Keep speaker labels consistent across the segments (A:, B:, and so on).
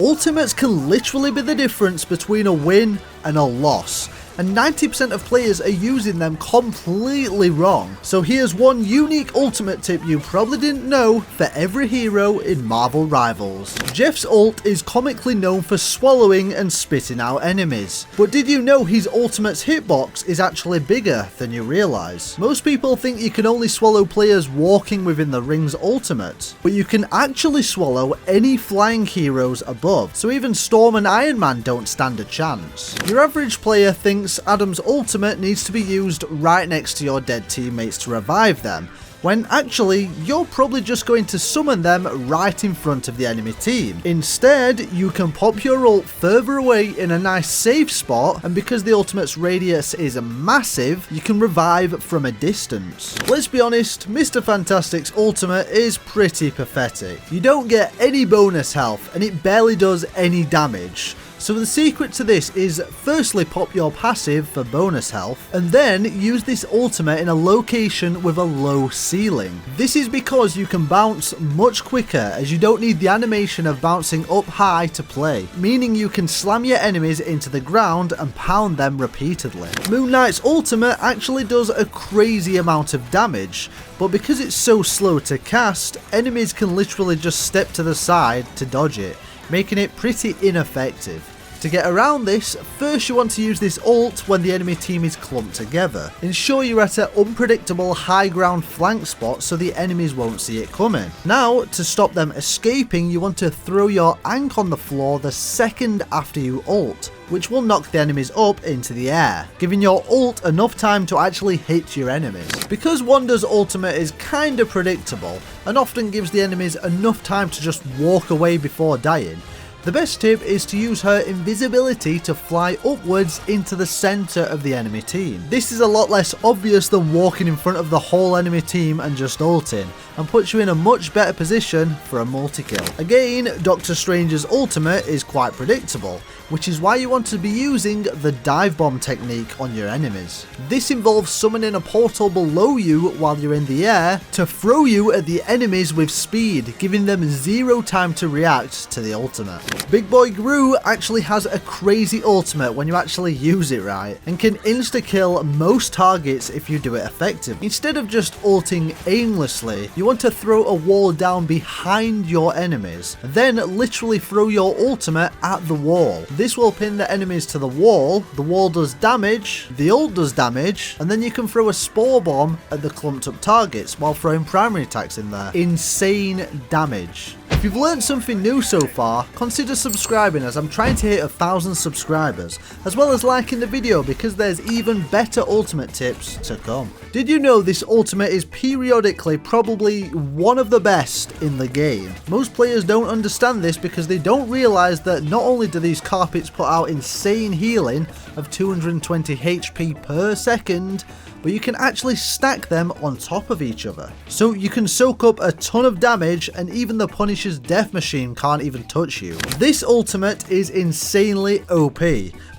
A: Ultimates can literally be the difference between a win and a loss, and 90% of players are using them completely wrong. So here's one unique ultimate tip you probably didn't know for every hero in Marvel Rivals. Jeff's ult is comically known for swallowing and spitting out enemies, but did you know his ultimate's hitbox is actually bigger than you realise? Most people think you can only swallow players walking within the ring's ultimate, but you can actually swallow any flying heroes above, so even Storm and Iron Man don't stand a chance. Your average player thinks Adam's ultimate needs to be used right next to your dead teammates to revive them, when actually you're probably just going to summon them right in front of the enemy team. Instead, you can pop your ult further away in a nice safe spot, and because the ultimate's radius is massive, you can revive from a distance. Let's be honest, Mr. Fantastic's ultimate is pretty pathetic. You don't get any bonus health and it barely does any damage. So the secret to this is firstly pop your passive for bonus health, and then use this ultimate in a location with a low ceiling. This is because you can bounce much quicker, as you don't need the animation of bouncing up high to play, meaning you can slam your enemies into the ground and pound them repeatedly. Moon Knight's ultimate actually does a crazy amount of damage, but because it's so slow to cast, enemies can literally just step to the side to dodge it, making it pretty ineffective. To get around this, first you want to use this ult when the enemy team is clumped together. Ensure you're at an unpredictable high ground flank spot so the enemies won't see it coming. Now, to stop them escaping, you want to throw your Ankh on the floor the second after you ult, which will knock the enemies up into the air, giving your ult enough time to actually hit your enemies. Because Wanda's ultimate is kinda predictable and often gives the enemies enough time to just walk away before dying, the best tip is to use her invisibility to fly upwards into the center of the enemy team. This is a lot less obvious than walking in front of the whole enemy team and just ulting, and puts you in a much better position for a multi-kill. Again, Doctor Strange's ultimate is quite predictable, which is why you want to be using the dive bomb technique on your enemies. This involves summoning a portal below you while you're in the air to throw you at the enemies with speed, giving them zero time to react to the ultimate. Big Boy Gru actually has a crazy ultimate when you actually use it right, and can insta-kill most targets if you do it effectively. Instead of just ulting aimlessly, you want to throw a wall down behind your enemies, then literally throw your ultimate at the wall. This will pin the enemies to the wall does damage, the ult does damage, and then you can throw a spore bomb at the clumped up targets while throwing primary attacks in there. Insane damage. If you've learned something new so far, consider subscribing, as I'm trying to hit 1,000 subscribers, as well as liking the video because there's even better ultimate tips to come. Did you know this ultimate is periodically probably one of the best in the game? Most players don't understand this because they don't realise that not only do these carpets put out insane healing of 220 HP per second, but you can actually stack them on top of each other. So you can soak up a ton of damage, and even the Punisher's death machine can't even touch you. This ultimate is insanely OP,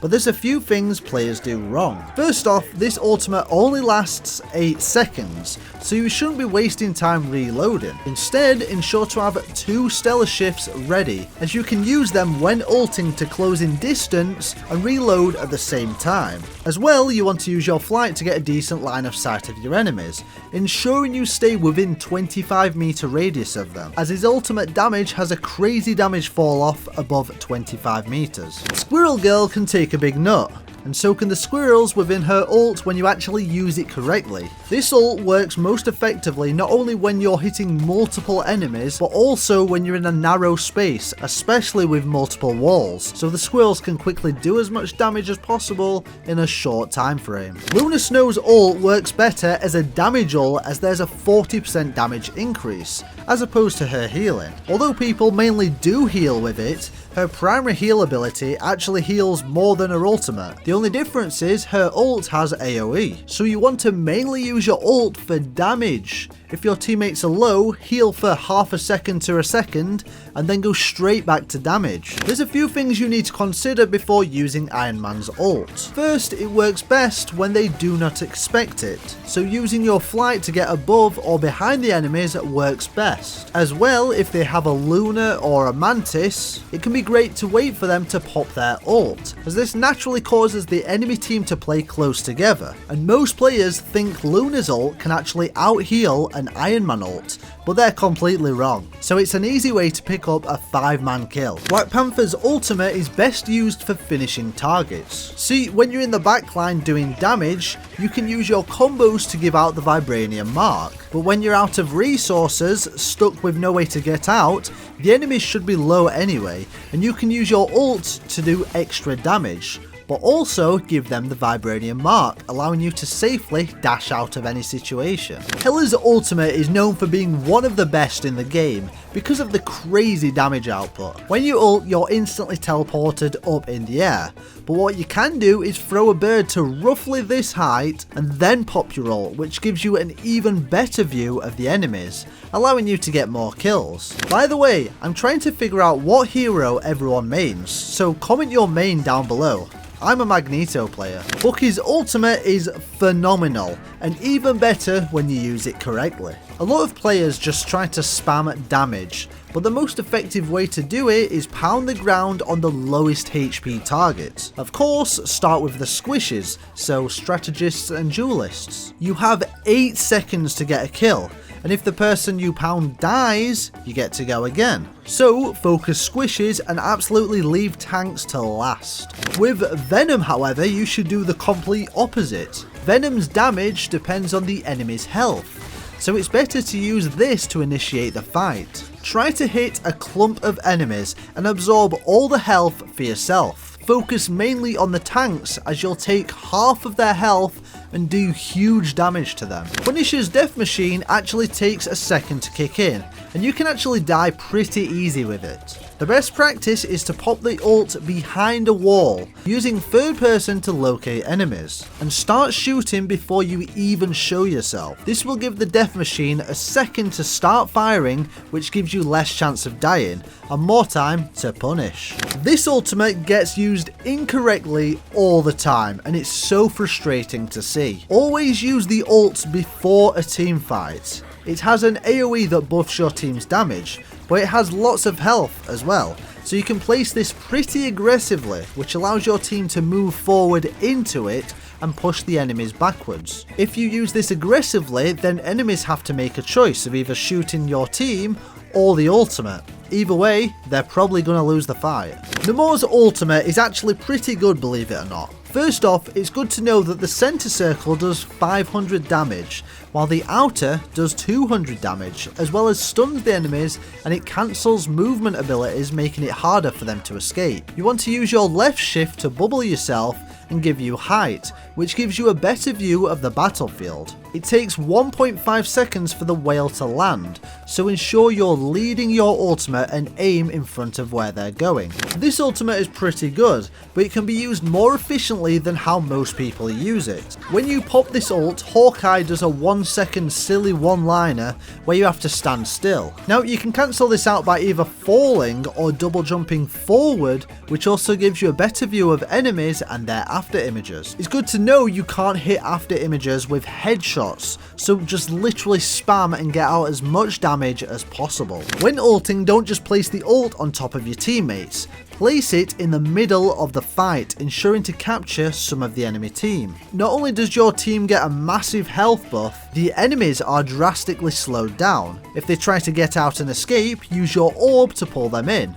A: but there's a few things players do wrong. First off, this ultimate only lasts 8 seconds, so you shouldn't be wasting time reloading. Instead, ensure to have 2 stellar shifts ready, as you can use them when ulting to close in distance and reload at the same time. As well, you want to use your flight to get a decent line of sight of your enemies, ensuring you stay within 25 meter radius of them, as his ultimate damage has a crazy damage fall off above 25 meters. Squirrel Girl can take a big nut, and so can the squirrels within her ult when you actually use it correctly. This ult works most effectively not only when you're hitting multiple enemies, but also when you're in a narrow space, especially with multiple walls, so the squirrels can quickly do as much damage as possible in a short time frame. Luna Snow's ult works better as a damage ult, as there's a 40% damage increase, as opposed to her healing. Although people mainly do heal with it, her primary heal ability actually heals more than her ultimate. The only difference is her ult has AoE, so you want to mainly use your ult for damage. If your teammates are low, heal for half a second to a second, and then go straight back to damage. There's a few things you need to consider before using Iron Man's ult. First, it works best when they do not expect it, so using your flight to get above or behind the enemies works best. As well, if they have a Luna or a Mantis, it can be great to wait for them to pop their ult, as this naturally causes the enemy team to play close together, and most players think Luna's ult can actually out-heal an Iron Man ult, but they're completely wrong. So it's an easy way to pick up a 5-man kill. Black Panther's ultimate is best used for finishing targets. See, when you're in the backline doing damage, you can use your combos to give out the Vibranium mark, but when you're out of resources, stuck with no way to get out, the enemies should be low anyway, and you can use your ult to do extra damage, but also give them the Vibranium mark, allowing you to safely dash out of any situation. Heller's ultimate is known for being one of the best in the game because of the crazy damage output. When you ult, you're instantly teleported up in the air, but what you can do is throw a bird to roughly this height and then pop your ult, which gives you an even better view of the enemies, allowing you to get more kills. By the way, I'm trying to figure out what hero everyone mains, so comment your main down below. I'm a Magneto player. Bucky's ultimate is phenomenal, and even better when you use it correctly. A lot of players just try to spam damage, but the most effective way to do it is pound the ground on the lowest HP targets. Of course, start with the squishes, so strategists and duelists. You have 8 seconds to get a kill, and if the person you pound dies, you get to go again. So focus squishes and absolutely leave tanks to last. With Venom, however, you should do the complete opposite. Venom's damage depends on the enemy's health, so it's better to use this to initiate the fight. Try to hit a clump of enemies and absorb all the health for yourself. Focus mainly on the tanks, as you'll take half of their health and do huge damage to them. Punisher's Death Machine actually takes a second to kick in, and you can actually die pretty easy with it. The best practice is to pop the ult behind a wall, using third person to locate enemies, and start shooting before you even show yourself. This will give the Death Machine a second to start firing, which gives you less chance of dying, and more time to punish. This ultimate gets used incorrectly all the time, and it's so frustrating to see. Always use the ult before a team fight. It has an AoE that buffs your team's damage, but it has lots of health as well, so you can place this pretty aggressively, which allows your team to move forward into it and push the enemies backwards. If you use this aggressively, then enemies have to make a choice of either shooting your team or the ultimate. Either way, they're probably going to lose the fight. Namor's ultimate is actually pretty good, believe it or not. First off, it's good to know that the center circle does 500 damage, while the outer does 200 damage, as well as stuns the enemies, and it cancels movement abilities, making it harder for them to escape. You want to use your left shift to bubble yourself and give you height, which gives you a better view of the battlefield. It takes 1.5 seconds for the whale to land, so ensure you're leading your ultimate and aim in front of where they're going. This ultimate is pretty good, but it can be used more efficiently than how most people use it. When you pop this ult, Hawkeye does a 1-second silly one-liner where you have to stand still. Now you can cancel this out by either falling or double jumping forward, which also gives you a better view of enemies and their after images. It's good to know you can't hit after images with headshots, so just literally spam and get out as much damage as possible. When ulting, don't just place the ult on top of your teammates. Place it in the middle of the fight, ensuring to capture some of the enemy team. Not only does your team get a massive health buff, the enemies are drastically slowed down. If they try to get out and escape, use your orb to pull them in.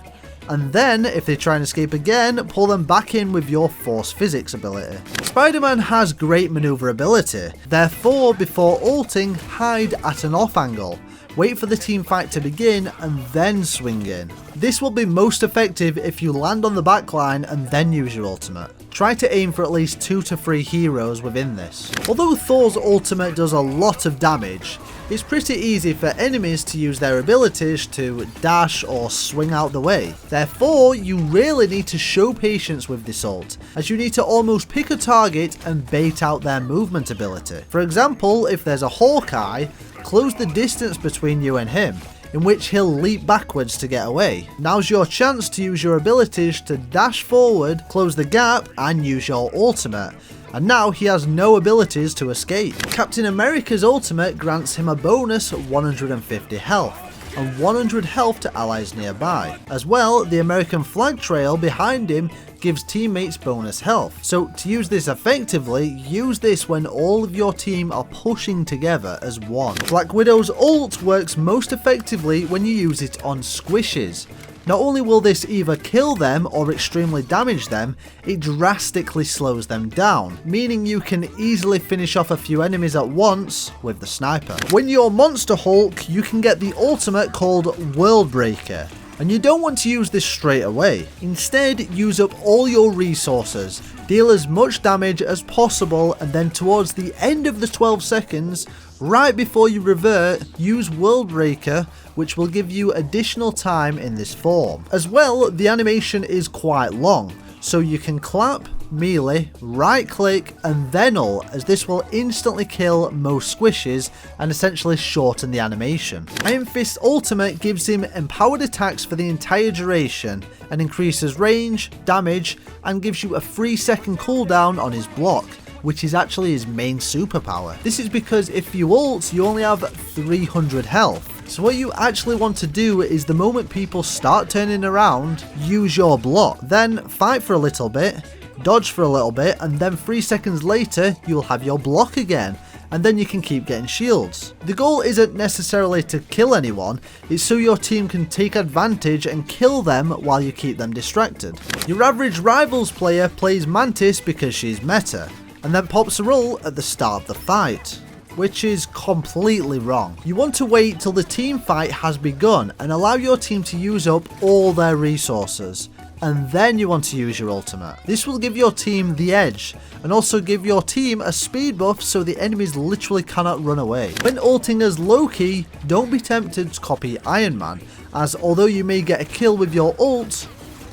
A: And then, if they try and escape again, pull them back in with your force physics ability. Spider-Man has great maneuverability, therefore before ulting, hide at an off angle. Wait for the team fight to begin and then swing in. This will be most effective if you land on the backline and then use your ultimate. Try to aim for at least 2 to 3 heroes within this. Although Thor's ultimate does a lot of damage, it's pretty easy for enemies to use their abilities to dash or swing out the way. Therefore, you really need to show patience with this ult, as you need to almost pick a target and bait out their movement ability. For example, if there's a Hawkeye, close the distance between you and him, in which he'll leap backwards to get away. Now's your chance to use your abilities to dash forward, close the gap, and use your ultimate. And now he has no abilities to escape. Captain America's ultimate grants him a bonus 150 health, and 100 health to allies nearby. As well, the American flag trail behind him gives teammates bonus health. So to use this effectively, use this when all of your team are pushing together as one. Black Widow's ult works most effectively when you use it on squishes. Not only will this either kill them or extremely damage them, it drastically slows them down, meaning you can easily finish off a few enemies at once with the sniper. When you're Monster Hulk, you can get the ultimate called World Breaker. And you don't want to use this straight away. Instead, use up all your resources, deal as much damage as possible, and then towards the end of the 12 seconds, right before you revert, use World Breaker, which will give you additional time in this form. As well, the animation is quite long, so you can clap, melee, right click, and then ult, as this will instantly kill most squishes and essentially shorten the animation. Iron Fist's ultimate gives him empowered attacks for the entire duration and increases range, damage, and gives you a 3-second cooldown on his block, which is actually his main superpower. This is because if you ult, you only have 300 health. So what you actually want to do is the moment people start turning around, use your block, then fight for a little bit, dodge for a little bit, and then 3 seconds later you'll have your block again, and then you can keep getting shields. The goal isn't necessarily to kill anyone, it's so your team can take advantage and kill them while you keep them distracted. Your average Rivals player plays Mantis because she's meta, and then pops her ult at the start of the fight, which is completely wrong. You want to wait till the team fight has begun and allow your team to use up all their resources, and then you want to use your ultimate. This will give your team the edge, and also give your team a speed buff so the enemies literally cannot run away. When ulting as Loki, don't be tempted to copy Iron Man, as although you may get a kill with your ult,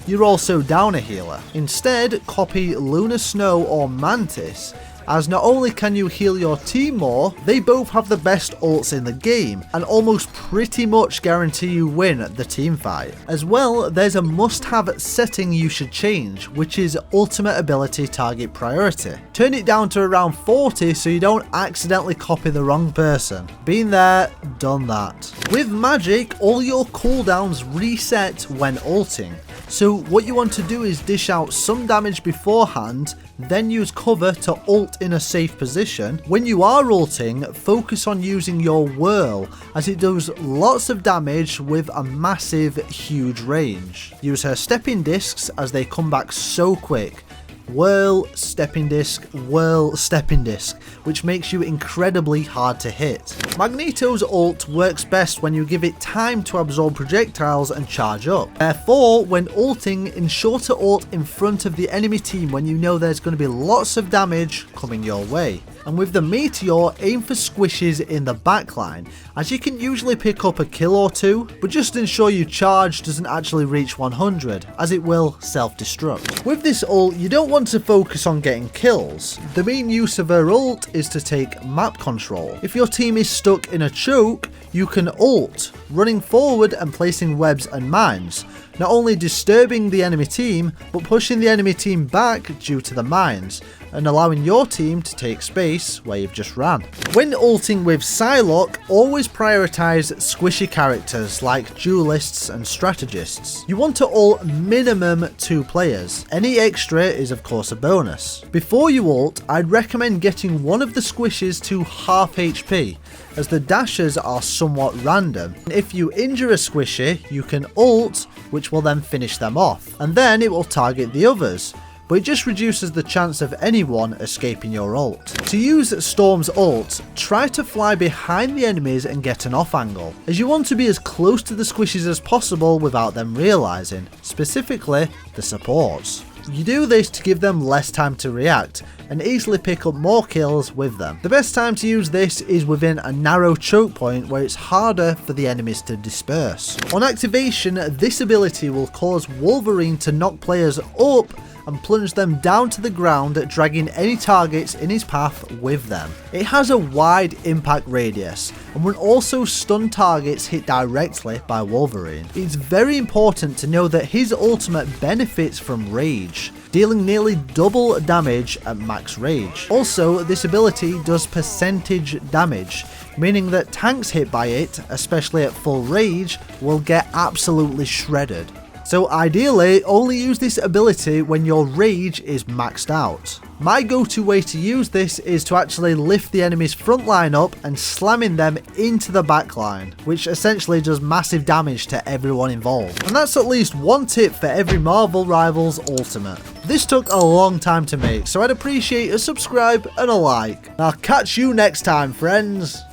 A: you're also down a healer. Instead, copy Luna Snow or Mantis, as not only can you heal your team more, they both have the best ults in the game and almost pretty much guarantee you win the team fight. As well, there's a must-have setting you should change, which is ultimate ability target priority. Turn it down to around 40 so you don't accidentally copy the wrong person. Been there, done that. With magic, all your cooldowns reset when ulting. So what you want to do is dish out some damage beforehand, then use cover to ult in a safe position. When you are ulting, focus on using your whirl, as it does lots of damage with a massive, huge range. Use her stepping discs as they come back so quick. Whirl, stepping disc, whirl, stepping disc, which makes you incredibly hard to hit. Magneto's ult works best when you give it time to absorb projectiles and charge up. Therefore, when ulting, ensure to ult in front of the enemy team when you know there's going to be lots of damage coming your way. And with the Meteor, aim for squishes in the backline, as you can usually pick up a kill or two, but just ensure your charge doesn't actually reach 100, as it will self-destruct. With this ult, you don't want to focus on getting kills. The main use of her ult is to take map control. If your team is stuck in a choke, you can ult, running forward and placing webs and mines, not only disturbing the enemy team, but pushing the enemy team back due to the mines, and allowing your team to take space where you've just ran. When ulting with Psylocke, always prioritize squishy characters like duelists and strategists. You want to ult minimum 2 players. Any extra is of course a bonus. Before you ult, I'd recommend getting one of the squishes to half HP, as the dashes are somewhat random. If you injure a squishy, you can ult, which will then finish them off, and then it will target the others, but it just reduces the chance of anyone escaping your ult. To use Storm's ult, try to fly behind the enemies and get an off angle, as you want to be as close to the squishes as possible without them realising, specifically the supports. You do this to give them less time to react and easily pick up more kills with them. The best time to use this is within a narrow choke point where it's harder for the enemies to disperse. On activation, this ability will cause Wolverine to knock players up and plunge them down to the ground, dragging any targets in his path with them. It has a wide impact radius and will also stun targets hit directly by Wolverine. It's very important to know that his ultimate benefits from rage, dealing nearly double damage at max rage. Also, this ability does percentage damage, meaning that tanks hit by it, especially at full rage, will get absolutely shredded. So ideally, only use this ability when your rage is maxed out. My go-to way to use this is to actually lift the enemy's front line up and slamming them into the back line, which essentially does massive damage to everyone involved. And that's at least one tip for every Marvel Rivals Ultimate. This took a long time to make, so I'd appreciate a subscribe and a like. I'll catch you next time, friends.